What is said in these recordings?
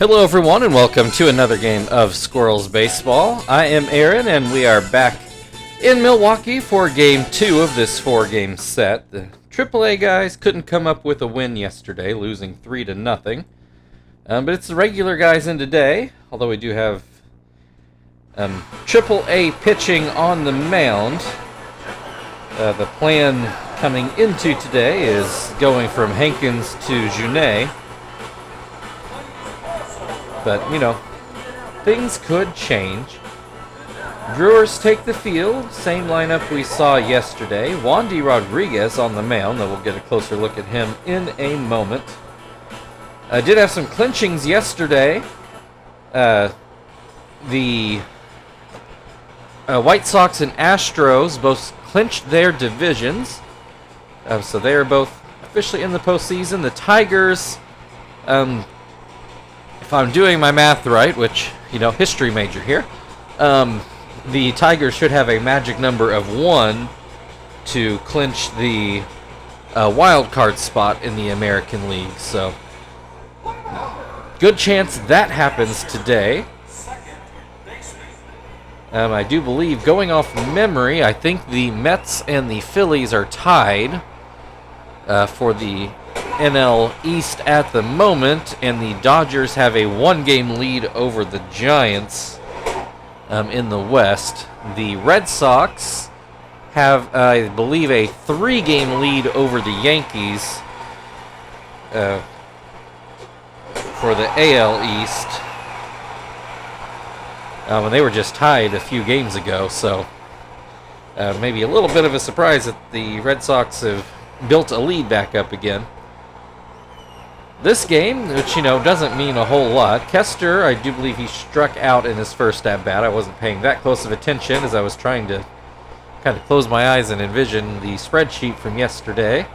Hello everyone and welcome to another game of Squirrels Baseball. I am Aaron and we are back in Milwaukee for game 2 of this 4-game set. The AAA guys couldn't come up with a win yesterday, losing 3-0. But it's the regular guys in today, although we do have AAA pitching on the mound. The plan coming into today is going from Hankins to Junet. But, you know, things could change. Brewers take the field. Same lineup we saw yesterday. Wandy Rodriguez on the mound, though we'll get a closer look at him in a moment. I did have some clinchings yesterday. The White Sox and Astros both clinched their divisions. So they are both officially in the postseason. The Tigers... if I'm doing my math right, which, you know, history major here, the Tigers should have a magic number of 1 to clinch the wild card spot in the American League. So, good chance that happens today. I do believe, going off memory, I think the Mets and the Phillies are tied for the NL East at the moment, and the Dodgers have a 1-game lead over the Giants in the West. The Red Sox have, I believe, a 3-game lead over the Yankees for the AL East. And they were just tied a few games ago, so maybe a little bit of a surprise that the Red Sox have built a lead back up again. This game, which, you know, doesn't mean a whole lot. Kester, I do believe he struck out in his first at-bat. I wasn't paying that close of attention as I was trying to kind of close my eyes and envision the spreadsheet from yesterday.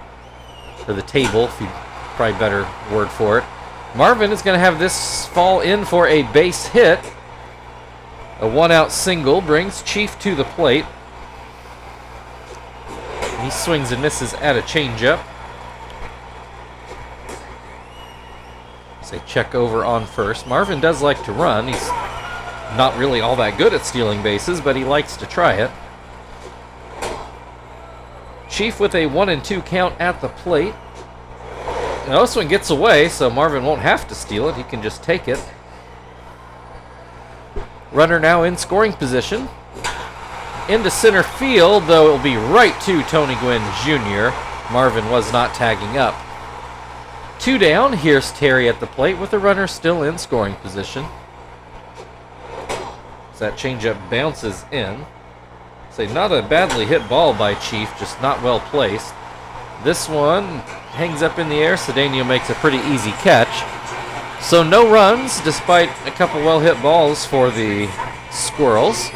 Or the table, if you probably better word for it. Marvin is going to have this fall in for a base hit. A 1-out single brings Chief to the plate. He swings and misses at a changeup. Say check over on first. Marvin does like to run. He's not really all that good at stealing bases, but he likes to try it. Chief with a 1-2 count at the plate. Now this one gets away, so Marvin won't have to steal it. He can just take it. Runner now in scoring position. Into center field, though it'll be right to Tony Gwynn Jr. Marvin was not tagging up. 2 down, here's Terry at the plate with the runner still in scoring position. As that changeup bounces in. Say, not a badly hit ball by Chief, just not well placed. This one hangs up in the air. Cedeno makes a pretty easy catch. So no runs, despite a couple well hit balls for the Squirrels.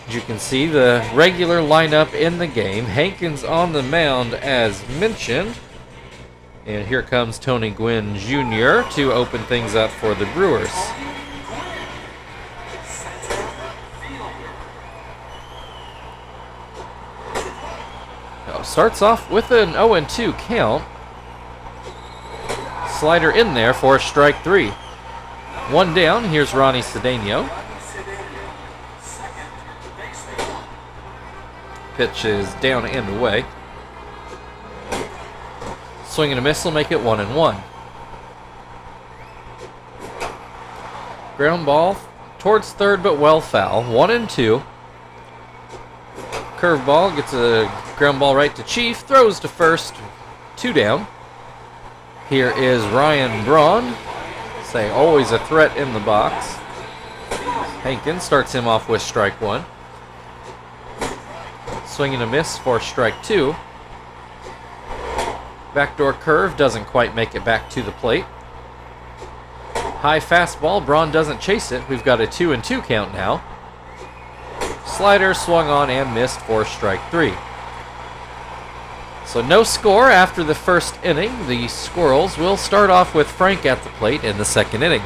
As you can see, the regular lineup in the game. Hankins on the mound as mentioned. And here comes Tony Gwynn Jr. to open things up for the Brewers. Starts off with an 0-2 count. Slider in there for strike 3. 1 down, here's Ronnie Cedeno. Pitch is down and away. Swing and a miss will make it 1-1. Ground ball towards third, but well foul. 1-2. Curveball gets a ground ball right to Chief. Throws to first. 2 down. Here is Ryan Braun. Say always a threat in the box. Hankins starts him off with strike 1. Swing and a miss for strike 2. Backdoor curve doesn't quite make it back to the plate. High fastball, Braun doesn't chase it. We've got a 2-2 count now. Slider swung on and missed for strike 3. So no score after the first inning. The Squirrels will start off with Frank at the plate in the second inning.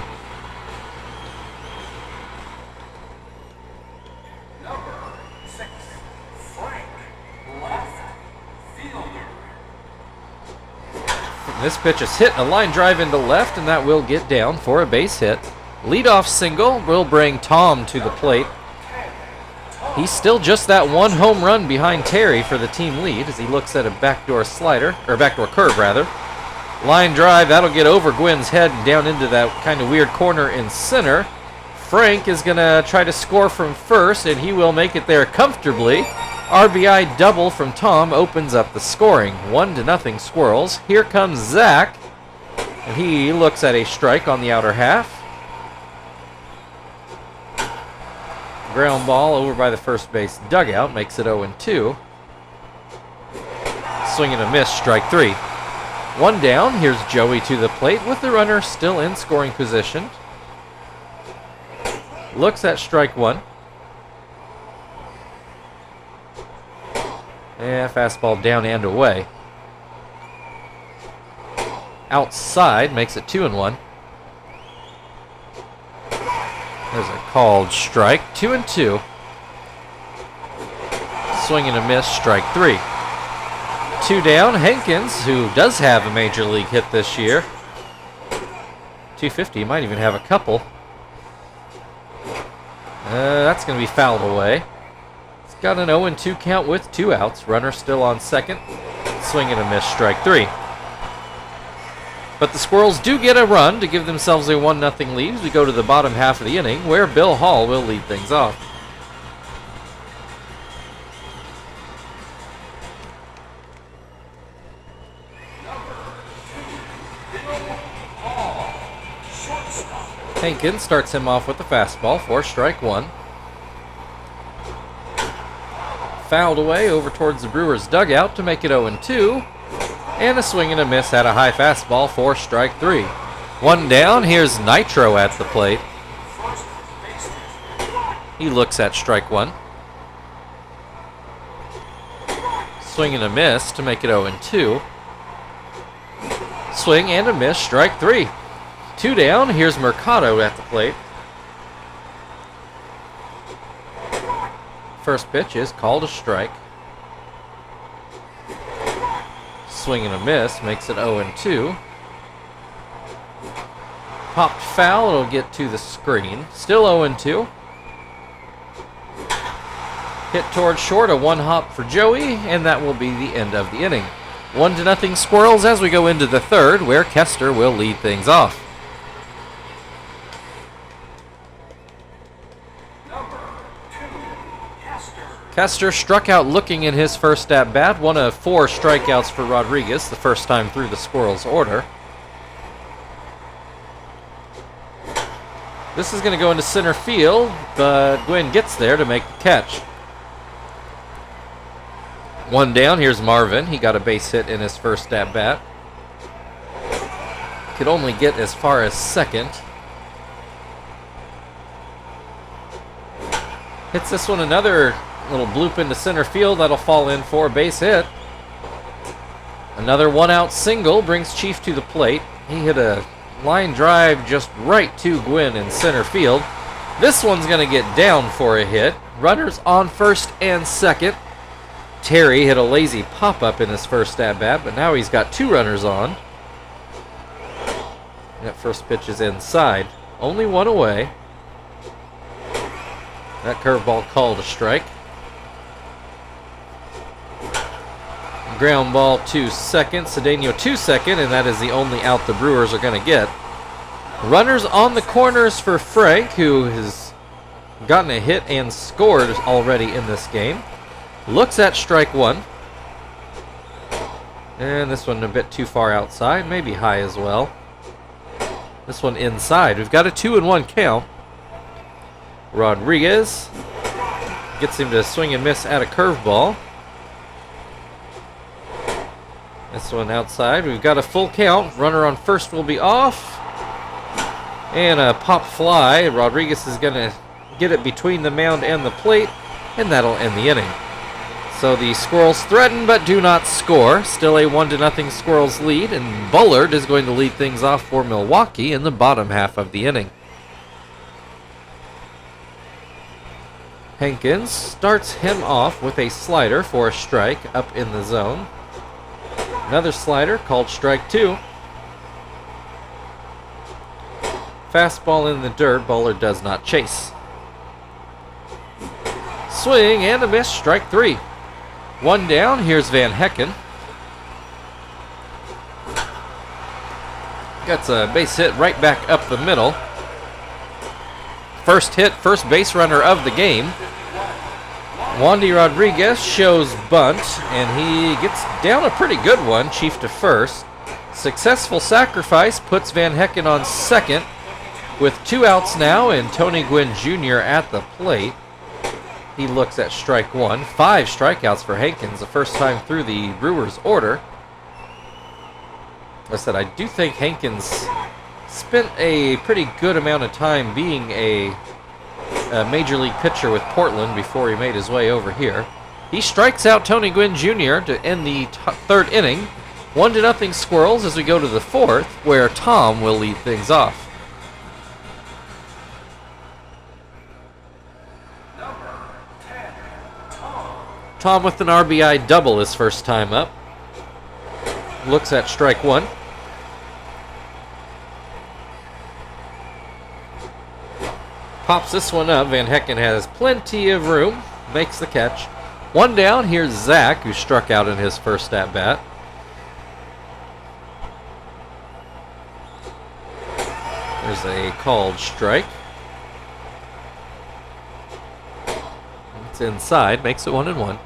This pitch is hit, a line drive into left, and that will get down for a base hit. Leadoff single will bring Tom to the plate. He's still just that one home run behind Terry for the team lead as he looks at a backdoor slider, or backdoor curve rather. Line drive, that'll get over Gwynn's head and down into that kind of weird corner in center. Frank is going to try to score from first, and he will make it there comfortably. RBI double from Tom opens up the scoring. 1-0 Squirrels. Here comes Zach, and he looks at a strike on the outer half. Ground ball over by the first base dugout makes it 0-2. Swing and a miss, strike 3. One down, here's Joey to the plate with the runner still in scoring position. Looks at strike 1. And fastball down and away. Outside makes it 2-1. There's a called strike. 2-2. Swing and a miss, strike 3. 2 down, Hankins, who does have a major league hit this year. 250, might even have a couple. That's going to be fouled away. It's got an 0-2 count with 2 outs. Runner still on second. Swing and a miss, strike 3. But the Squirrels do get a run to give themselves a 1-0 lead as we go to the bottom half of the inning, where Bill Hall will lead things off. Hankins starts him off with a fastball for strike 1. Fouled away over towards the Brewers' dugout to make it 0-2. And a swing and a miss at a high fastball for strike 3. 1 down, here's Nitro at the plate. He looks at strike 1. Swing and a miss to make it 0-2. Swing and a miss, strike 3. 2 down, here's Mercado at the plate. First pitch is called a strike. Swing and a miss makes it 0-2. Popped foul, it'll get to the screen. Still 0-2. Hit towards short, a 1-hop for Joey, and that will be the end of the inning. 1-0 Squirrels as we go into the third, where Kester will lead things off. Kester struck out looking in his first at-bat, one of 4 strikeouts for Rodriguez, the first time through the Squirrels' order. This is going to go into center field, but Gwynn gets there to make the catch. 1 down, here's Marvin. He got a base hit in his first at-bat. Could only get as far as second. Hits this one another little bloop into center field. That'll fall in for a base hit. Another 1-out single brings Chief to the plate. He hit a line drive just right to Gwynn in center field. This one's going to get down for a hit. Runners on first and second. Terry hit a lazy pop-up in his first at-bat, but now he's got 2 runners on. That first pitch is inside. Only 1 away. That curveball called a strike. Ground ball to second. Cedeno to second, and that is the only out the Brewers are going to get. Runners on the corners for Frank, who has gotten a hit and scored already in this game. Looks at strike 1. And this one a bit too far outside, maybe high as well. This one inside. We've got a 2-1 count. Rodriguez gets him to swing and miss at a curveball. This one outside. We've got a full count. Runner on first will be off. And a pop fly. Rodriguez is going to get it between the mound and the plate, and that'll end the inning. So the Squirrels threaten but do not score. Still a 1-0 Squirrels lead, and Bullard is going to lead things off for Milwaukee in the bottom half of the inning. Hankins starts him off with a slider for a strike up in the zone. Another slider called strike 2. Fastball in the dirt. Bowler does not chase. Swing and a miss. Strike 3. 1 down. Here's Van Hecken. Gets a base hit right back up the middle. First hit, first base runner of the game. Wandy Rodriguez shows bunt, and he gets down a pretty good one, chief to first. Successful sacrifice puts Van Hecken on second with 2 outs now, and Tony Gwynn Jr. at the plate. He looks at strike 1. 5 strikeouts for Hankins, the first time through the Brewers' order. Like I said, I do think Hankins spent a pretty good amount of time being a major league pitcher with Portland before he made his way over here. He strikes out Tony Gwynn Jr. to end the 3rd inning. 1-0 Squirrels as we go to the 4th, where Tom will lead things off. Tom with an RBI double his first time up. Looks at strike 1. Pops this one up. Van Hecken has plenty of room. Makes the catch. 1 down. Here's Zach, who struck out in his first at-bat. There's a called strike. It's inside. Makes it 1-1.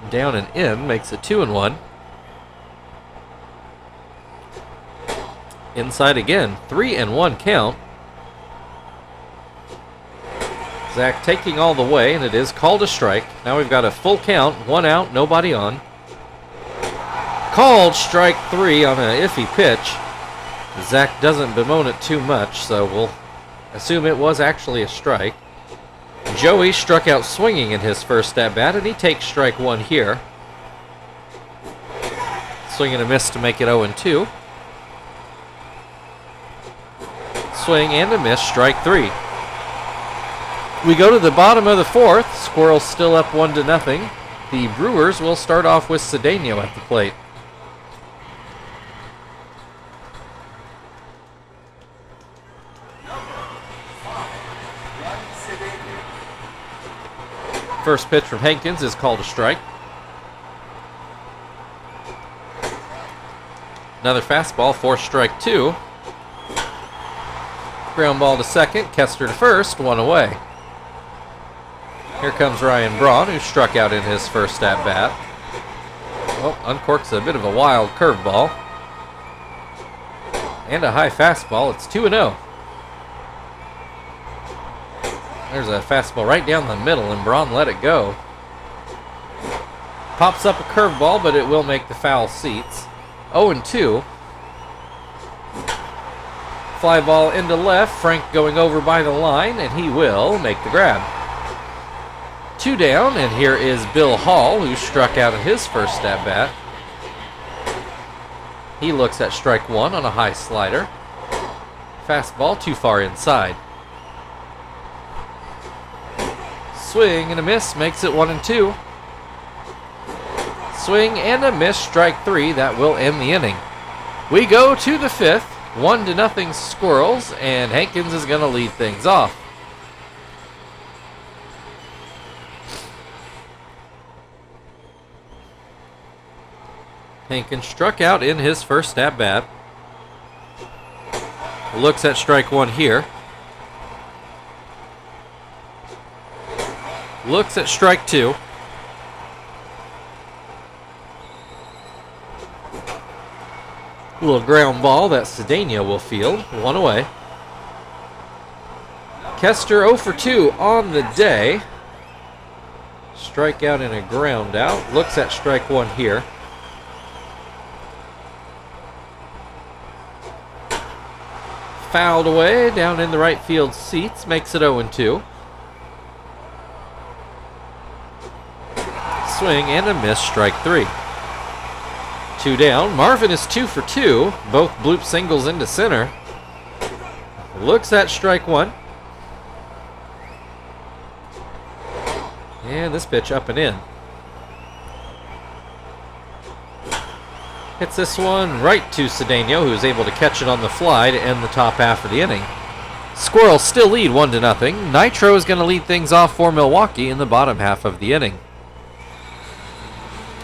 Down and in. Makes it 2-1. Inside again, 3-1 count. Zach taking all the way, and it is called a strike. Now we've got a full count, 1 out, nobody on. Called strike 3 on an iffy pitch. Zach doesn't bemoan it too much, so we'll assume it was actually a strike. Joey struck out swinging in his first at-bat, and he takes strike 1 here. Swing and a miss to make it 0-2. Swing and a miss, strike 3. We go to the bottom of the 4th. Squirrels still up 1-0. The Brewers will start off with Cedeno at the plate. First pitch from Hankins is called a strike. Another fastball for strike 2. Ground ball to second, Kester to first, 1 away. Here comes Ryan Braun, who struck out in his first at-bat. Well, uncorks a bit of a wild curveball. And a high fastball. It's 2-0. There's a fastball right down the middle, and Braun let it go. Pops up a curveball, but it will make the foul seats. 0-2. Fly ball into left. Frank going over by the line, and he will make the grab. 2 down, and here is Bill Hall, who struck out in his first at-bat. He looks at strike 1 on a high slider. Fastball too far inside. Swing and a miss makes it 1-2. Swing and a miss, strike 3. That will end the inning. We go to the 5th. 1-0 Squirrels, and Hankins is going to lead things off. Hankins struck out in his first at-bat. Looks at strike 1 here. Looks at strike 2. A little ground ball that Cedeno will field. 1 away. Kester 0 for 2 on the day. Strikeout and a ground out. Looks at strike 1 here. Fouled away down in the right field seats. Makes it 0-2. Swing and a miss, strike 3. 2 down. Marvin is 2 for 2. Both bloop singles into center. Looks at strike 1. And this pitch up and in. Hits this one right to Cedeno, who's able to catch it on the fly to end the top half of the inning. Squirrels still lead 1-0. Nitro is going to lead things off for Milwaukee in the bottom half of the inning.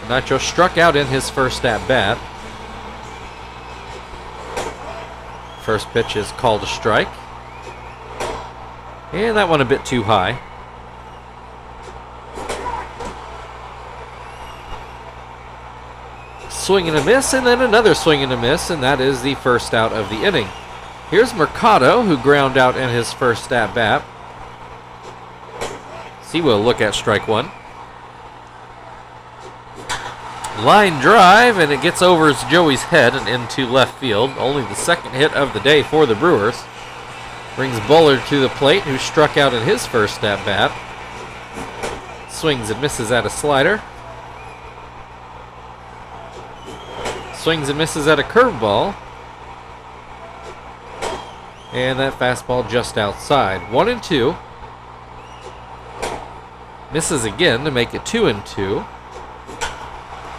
Nitro struck out in his first at-bat. First pitch is called a strike. And that one a bit too high. Swing and a miss, and then another swing and a miss, and that is the first out of the inning. Here's Mercado, who ground out in his first at-bat. He will look at strike one. Line drive, and it gets over Joey's head and into left field. Only the second hit of the day for the Brewers. Brings Bullard to the plate, who struck out in his first at-bat. Swings and misses at a slider. Swings and misses at a curveball. And that fastball just outside. 1-2. Misses again to make it 2-2.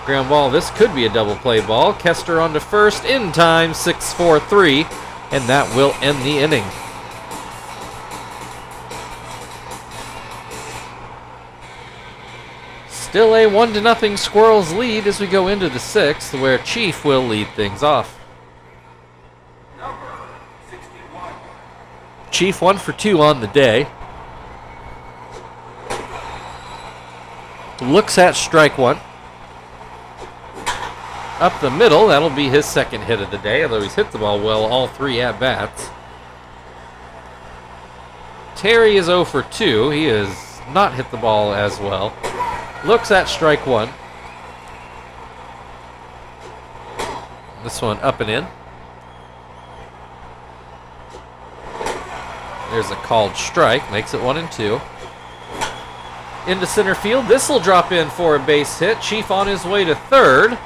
Ground ball. This could be a double play ball. Kester on to first in time. 6-4-3. And that will end the inning. Still a 1-0 Squirrels lead as we go into the sixth, where Chief will lead things off. Chief 1 for 2 on the day. Looks at strike one. Up the middle, that'll be his second hit of the day, although he's hit the ball well all three at-bats. Terry is 0 for 2. He has not hit the ball as well. Looks at strike one. This one up and in. There's a called strike, makes it 1-2. Into center field, this will drop in for a base hit. Chief on his way to third,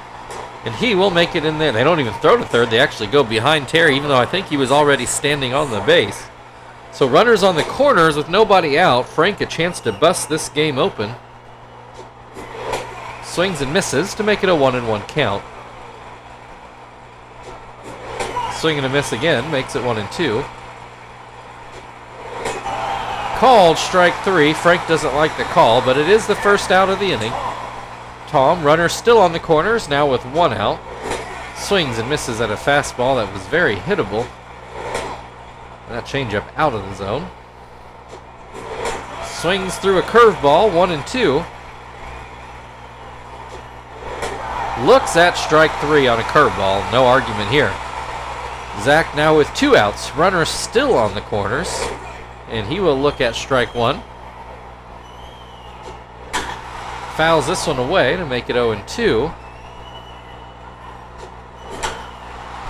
and he will make it in there. They don't even throw to third, they actually go behind Terry, even though I think he was already standing on the base. So runners on the corners with nobody out. Frank a chance to bust this game open. Swings and misses to make it a 1-1 count. Swing and a miss again, makes it 1-2. Called strike three. Frank doesn't like the call, but it is the first out of the inning. Tom, runner still on the corners, now with one out. Swings and misses at a fastball that was very hittable. And that changeup out of the zone. Swings through a curveball, 1-2. Looks at strike three on a curveball. No argument here. Zach now with two outs. Runner still on the corners. And he will look at strike one. Fouls this one away to make it 0-2.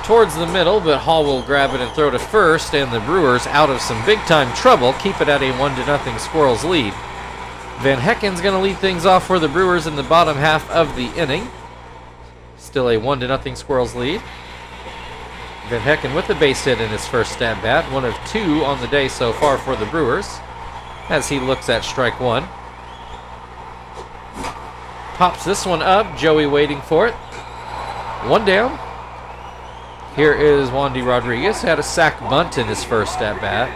Towards the middle, but Hall will grab it and throw to first. And the Brewers, out of some big-time trouble, keep it at a 1-0 Squirrels lead. Van Hecken's going to lead things off for the Brewers in the bottom half of the inning. Still a 1-0 Squirrels lead. Van Hecken with a base hit in his first at-bat. One of two on the day so far for the Brewers. As he looks at strike one. Pops this one up. Joey waiting for it. One down. Here is Wandy Rodriguez. Had a sac bunt in his first at-bat.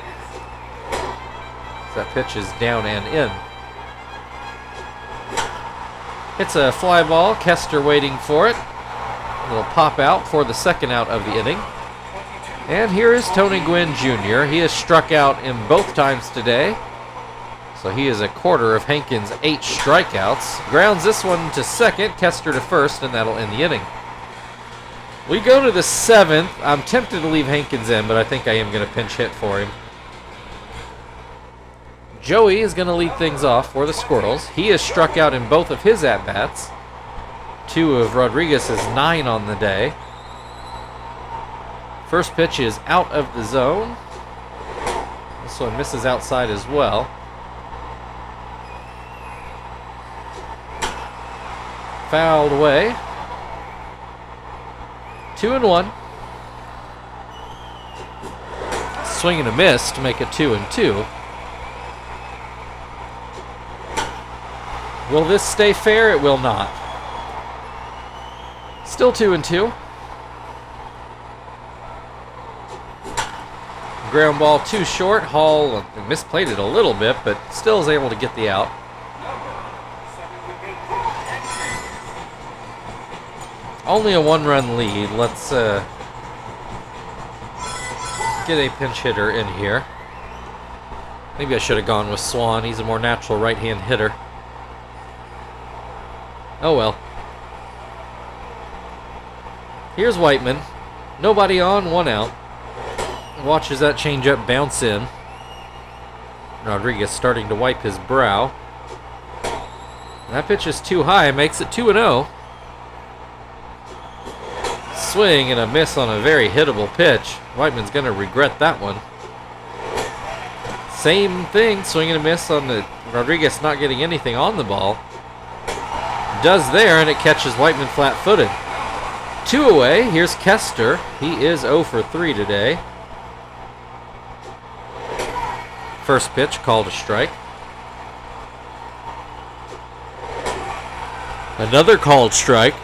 That pitch is down and in. It's a fly ball. Kester waiting for it. It'll pop out for the second out of the inning. And here is Tony Gwynn Jr. He has struck out in both times today. So he is a quarter of Hankins' 8 strikeouts. Grounds this one to second, Kester to first, and that'll end the inning. We go to the seventh. I'm tempted to leave Hankins in, but I think I am going to pinch hit for him. Joey is going to lead things off for the Squirrels. He has struck out in both of his at-bats. 2 of Rodriguez's 9 on the day. First pitch is out of the zone. This one misses outside as well. Fouled away. 2-1. Swing and a miss to make it 2-2. Will this stay fair? It will not. Still 2-2. ground ball too short. Hall misplayed it a little bit, but still is able to get the out. Only a one-run lead. Let's get a pinch hitter in here. Maybe I should have gone with Swan. He's a more natural right-hand hitter. Oh well. Here's Whiteman. Nobody on, one out. Watches that changeup bounce in. Rodriguez starting to wipe his brow. That pitch is too high, makes it 2-0. Swing and a miss on a very hittable pitch. Whiteman's going to regret that one. Same thing, swing and a miss on the Rodriguez not getting anything on the ball. Does there, and it catches Whiteman flat-footed. 2 away. Here's Kester. He is 0 for 3 today. First pitch called a strike. Another called strike.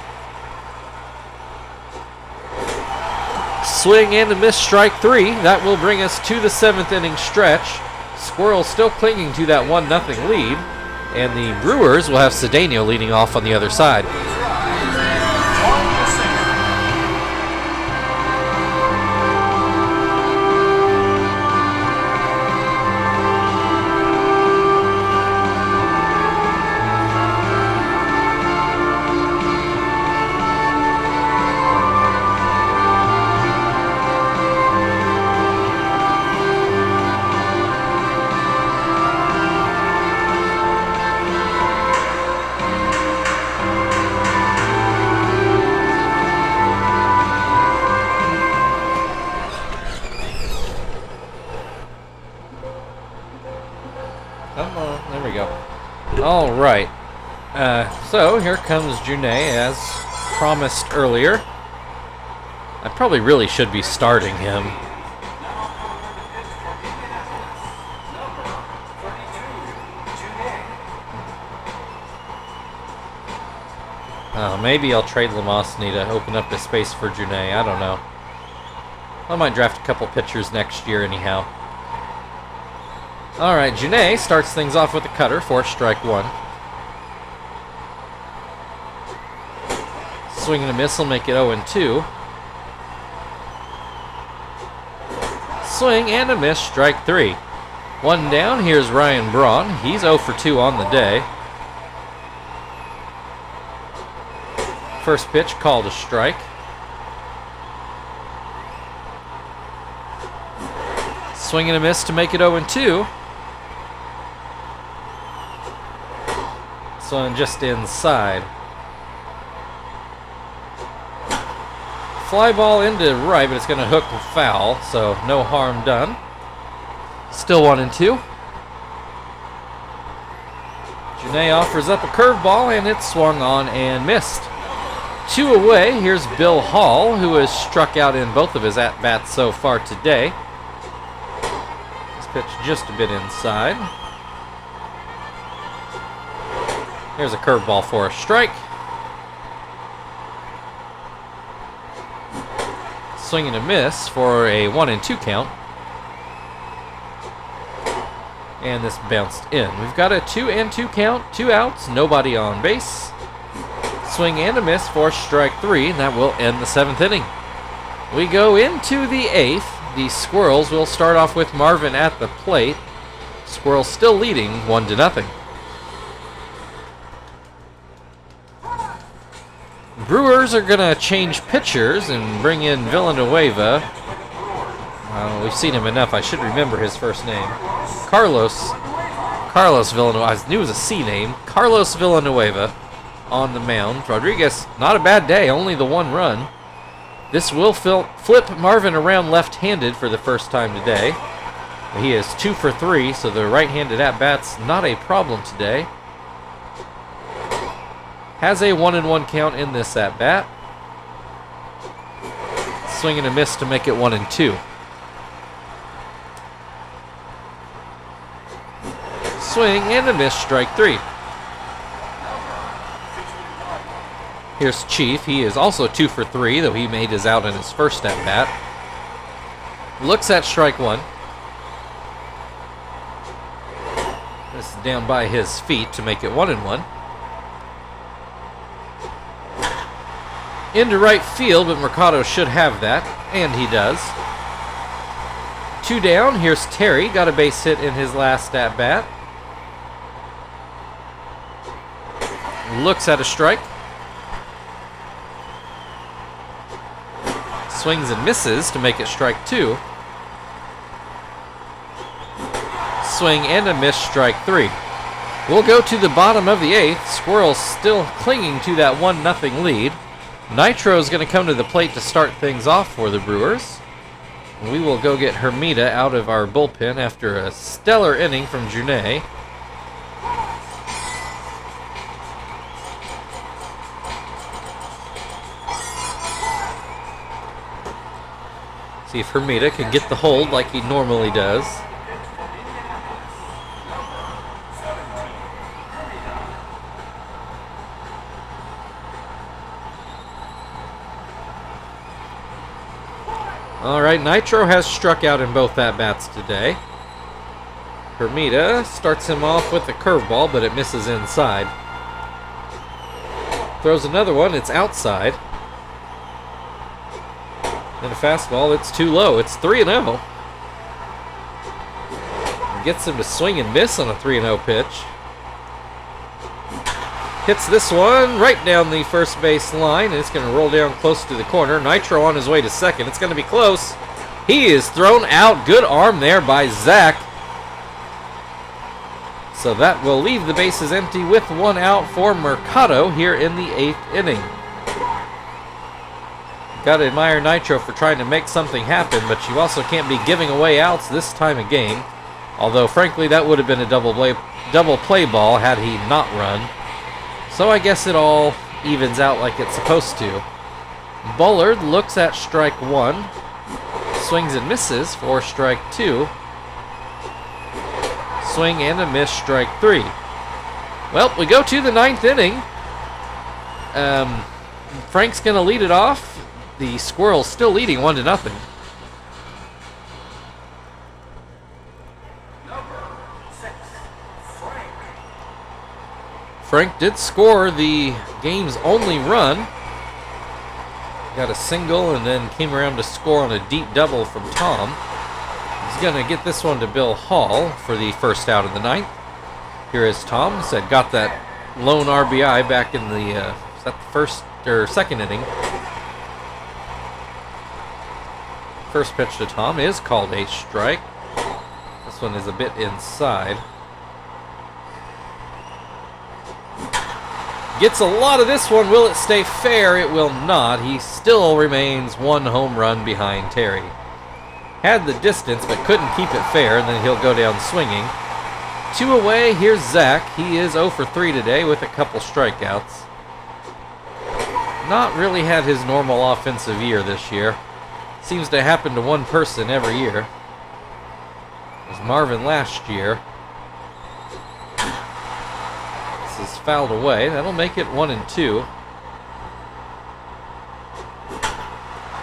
Swing and a miss, strike 3. That will bring us to the 7th inning stretch. Squirrels still clinging to that 1-0 lead. And the Brewers will have Cedeno leading off on the other side. Come on, there we go. All right. So here comes Junet, as promised earlier. I probably really should be starting him. Maybe I'll trade Lamosny to open up the space for Junet. I don't know. I might draft a couple pitchers next year anyhow. All right, Junet starts things off with a cutter for strike 1. Swing and a miss will make it 0-2. Swing and a miss, strike 3. 1 down, here's Ryan Braun. He's 0 for 2 on the day. First pitch called a strike. Swing and a miss to make it 0-2. So just inside. Fly ball into right, but it's going to hook and foul, so no harm done. Still 1-2. Junet offers up a curveball, and it's swung on and missed. 2 away. Here's Bill Hall, who has struck out in both of his at-bats so far today. This pitch just a bit inside. Here's a curveball for a strike. Swing and a miss for a 1-2 count. And this bounced in. We've got a 2-2 count, 2 outs, nobody on base. Swing and a miss for strike 3, and that will end the 7th inning. We go into the 8th. The Squirrels will start off with Marvin at the plate. Squirrels still leading 1-0. Brewers are going to change pitchers and bring in Villanueva. We've seen him enough. I should remember his first name. Carlos Villanueva. I knew it was a C name. Carlos Villanueva on the mound. Rodriguez, not a bad day, only the 1 run. This will flip Marvin around left-handed for the first time today. He is 2 for 3, so the right-handed at-bat's not a problem today. Has a 1-1 count in this at-bat. Swing and a miss to make it 1-2. Swing and a miss, strike 3. Here's Chief. He is also 2 for 3, though he made his out in his first at-bat. Looks at strike 1. This is down by his feet to make it 1-1. Into right field, but Mercado should have that, and he does. 2 down. Here's Terry. Got a base hit in his last at-bat. Looks at a strike. Swings and misses to make it strike 2. Swing and a miss, strike 3. We'll go to the bottom of the 8th. Squirrels still clinging to that 1-0 lead. Nitro is going to come to the plate to start things off for the Brewers. We will go get Hermida out of our bullpen after a stellar inning from Junet. See if Hermida can get the hold like he normally does. All right, Nitro has struck out in both at-bats today. Hermida starts him off with a curveball, but it misses inside. Throws another one, it's outside. And a fastball, it's too low. It's 3-0. Gets him to swing and miss on a 3-0 pitch. Hits this one right down the first base line, and it's going to roll down close to the corner. Nitro on his way to second. It's going to be close. He is thrown out. Good arm there by Zach. So that will leave the bases empty with 1 out for Mercado here in the 8th inning. Got to admire Nitro for trying to make something happen, but you also can't be giving away outs this time of game. Although, frankly, that would have been a double play ball had he not run. So I guess it all evens out like it's supposed to. Bullard looks at strike 1. Swings and misses for strike 2. Swing and a miss, strike 3. Well, we go to the 9th inning. Frank's going to lead it off. The Squirrels still leading 1-0. Frank did score the game's only run. Got a single and then came around to score on a deep double from Tom. He's going to get this one to Bill Hall for the first out of the 9th. Here is Tom. Said got that lone RBI back in the is that the first or second inning. First pitch to Tom is called a strike. This one is a bit inside. Gets a lot of this one. Will it stay fair? It will not. He still remains 1 home run behind Terry. Had the distance, but couldn't keep it fair, and then he'll go down swinging. 2 away. Here's Zach. He is 0 for 3 today with a couple strikeouts. Not really had his normal offensive year this year. Seems to happen to one person every year. It was Marvin last year. Is fouled away. That'll make it 1-2.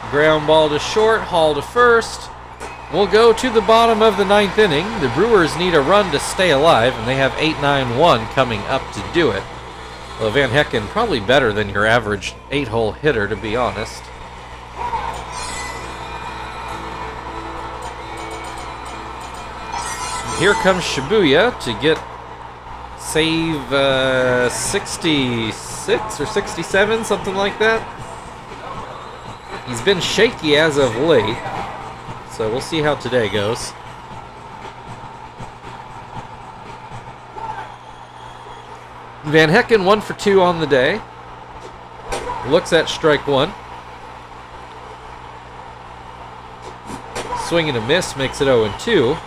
Ground ball to short, Hall to first. We'll go to the bottom of the 9th inning. The Brewers need a run to stay alive, and they have 8-9-1 coming up to do it. Well, Van Hecken probably better than your average 8-hole hitter, to be honest. And here comes Shibuya to get save 66 or 67, something like that. He's been shaky as of late, so we'll see how today goes. Van Hecken 1 for 2 on the day. Looks at strike 1. Swing and a miss makes it 0-2.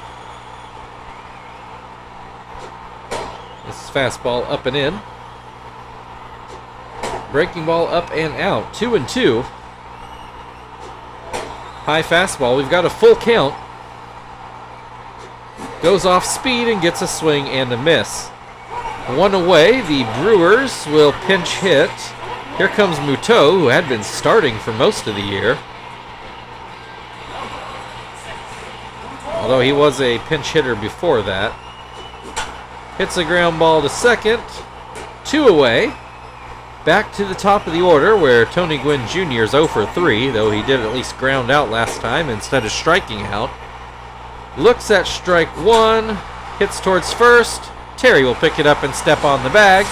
Fastball up and in. Breaking ball up and out. 2-2. High fastball. We've got a full count. Goes off speed and gets a swing and a miss. 1 away. The Brewers will pinch hit. Here comes Muto, who had been starting for most of the year. Although he was a pinch hitter before that. Hits a ground ball to second. 2 away. Back to the top of the order where Tony Gwynn Jr. is 0 for 3, though he did at least ground out last time instead of striking out. Looks at strike 1. Hits towards first. Terry will pick it up and step on the bag.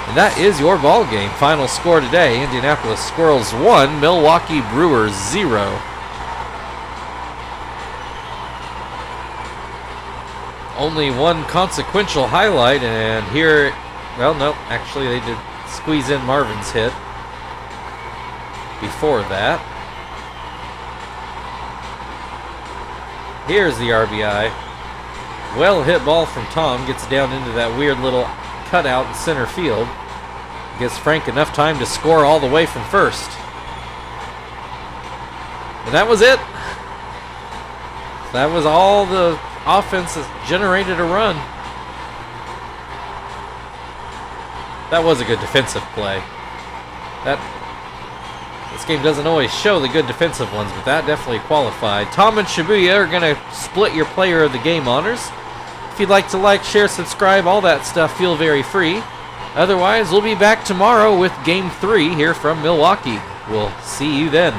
And that is your ball game. Final score today, Indianapolis Squirrels 1, Milwaukee Brewers 0. Only one consequential highlight, and here, well, no, actually they did squeeze in Marvin's hit before that. Here's the RBI. Well hit ball from Tom, gets down into that weird little cutout in center field. Gives Frank enough time to score all the way from first. And that was it. That was all the offense that generated a run. That was a good defensive play. This game doesn't always show the good defensive ones, but that definitely qualified. Tom and Shibuya are going to split your player of the game honors. If you'd like to like, share, subscribe, all that stuff, feel very free. Otherwise, we'll be back tomorrow with Game 3 here from Milwaukee. We'll see you then.